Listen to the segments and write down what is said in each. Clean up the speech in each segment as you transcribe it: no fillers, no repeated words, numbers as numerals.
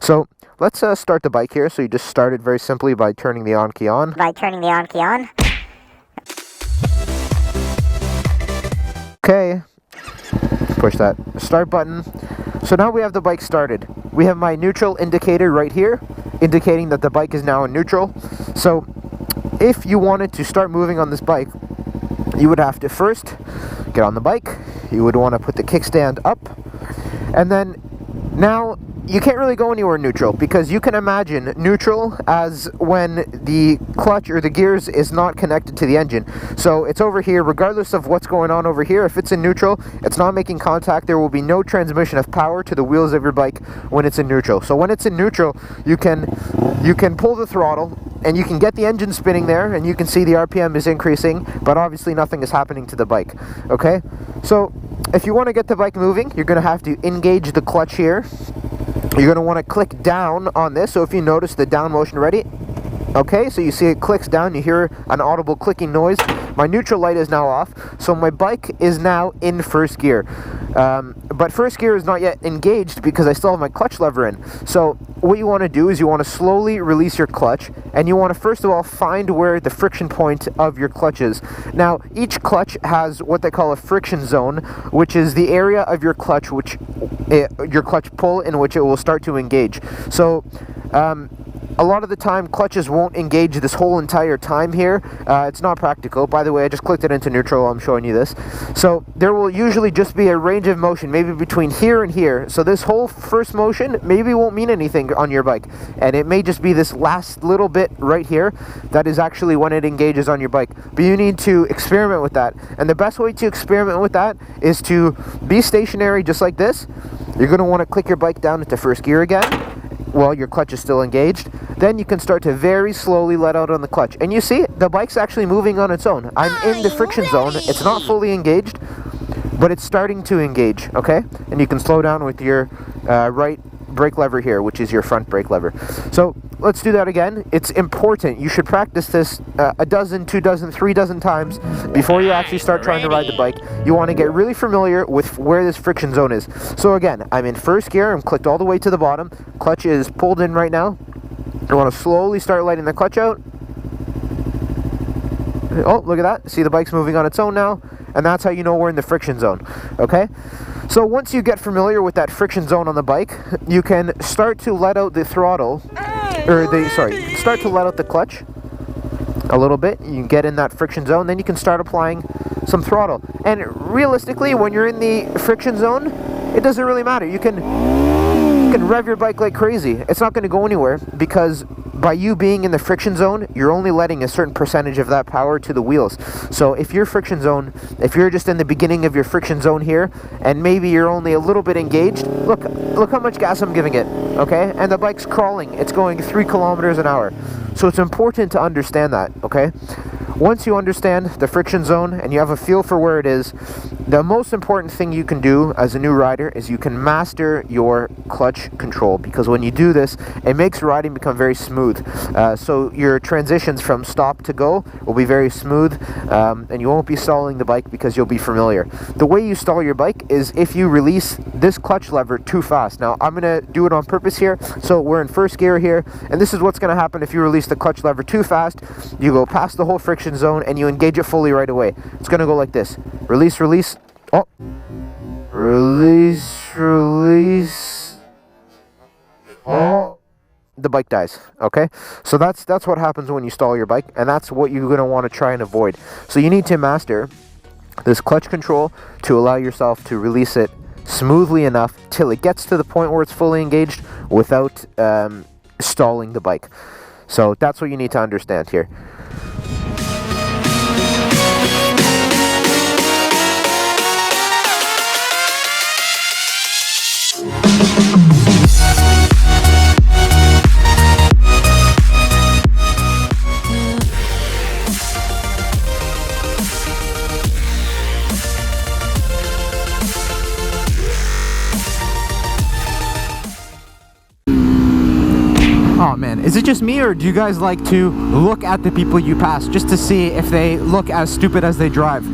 So let's start the bike here. So you just start it very simply by turning the on key on. Okay, push that start button. So now we have the bike started. We have my neutral indicator right here, indicating that the bike is now in neutral. So if you wanted to start moving on this bike, you would have to first get on the bike. You would want to put the kickstand up, and then now you can't really go anywhere neutral, because you can imagine neutral as when the clutch or the gears is not connected to the engine. So it's over here, regardless of what's going on over here. If it's in neutral, it's not making contact. There will be no transmission of power to the wheels of your bike when it's in neutral. So when it's in neutral, you can pull the throttle and you can get the engine spinning there, and you can see the RPM is increasing, but obviously nothing is happening to the bike. Okay, so if you want to get the bike moving, you're going to have to engage the clutch here. You're going to want to click down on this. So if you notice the down motion, ready? Okay, so you see it clicks down, you hear an audible clicking noise. My neutral light is now off, so my bike is now in first gear. But first gear is not yet engaged because I still have my clutch lever in. So what you want to do is you want to slowly release your clutch, and you want to first of all find where the friction point of your clutch is. Now, each clutch has what they call a friction zone, which is the area of your clutch your clutch pull in which it will start to engage. So a lot of the time, clutches won't engage this whole entire time here. It's not practical. By the way, I just clicked it into neutral. I'm showing you this. So there will usually just be a range of motion, maybe between here and here. So this whole first motion maybe won't mean anything on your bike. And it may just be this last little bit right here that is actually when it engages on your bike. But you need to experiment with that. And the best way to experiment with that is to be stationary just like this. You're going to want to click your bike down into first gear again while your clutch is still engaged. Then you can start to very slowly let out on the clutch. And you see, the bike's actually moving on its own. I'm in the friction zone. It's not fully engaged, but it's starting to engage, okay? And you can slow down with your right brake lever here, which is your front brake lever. So let's do that again. It's important. You should practice this a dozen, 2 dozen, 3 dozen times before you actually start trying to ride the bike. You want to get really familiar with where this friction zone is. So again, I'm in first gear. I'm clicked all the way to the bottom. Clutch is pulled in right now. I want to slowly start letting the clutch out. Oh, look at that. See, the bike's moving on its own now. And that's how you know we're in the friction zone. Okay? So once you get familiar with that friction zone on the bike, you can start to let out the throttle, start to let out the clutch a little bit. You can get in that friction zone, then you can start applying some throttle. And realistically, when you're in the friction zone, it doesn't really matter. You can rev your bike like crazy. It's not going to go anywhere, because by you being in the friction zone, you're only letting a certain percentage of that power to the wheels. So if you're just in the beginning of your friction zone here, and maybe you're only a little bit engaged, look how much gas I'm giving it, okay? And the bike's crawling. It's going 3 kilometers an hour. So it's important to understand that, okay? Once you understand the friction zone and you have a feel for where it is, the most important thing you can do as a new rider is you can master your clutch control, because when you do this, it makes riding become very smooth. So your transitions from stop to go will be very smooth, and you won't be stalling the bike because you'll be familiar. The way you stall your bike is if you release this clutch lever too fast. Now, I'm going to do it on purpose here. So we're in first gear here, and this is what's going to happen if you release the clutch lever too fast. You go past the whole friction zone and you engage it fully right away. It's going to go like this. Release, release. Oh. Release, release. Oh. The bike dies, okay? So that's what happens when you stall your bike, and that's what you're going to want to try and avoid. So you need to master this clutch control to allow yourself to release it smoothly enough till it gets to the point where it's fully engaged without stalling the bike. So that's what you need to understand here. Oh man, is it just me, or do you guys like to look at the people you pass just to see if they look as stupid as they drive?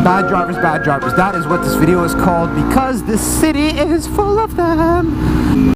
Bad drivers, bad drivers. That is what this video is called, because this city is full of them.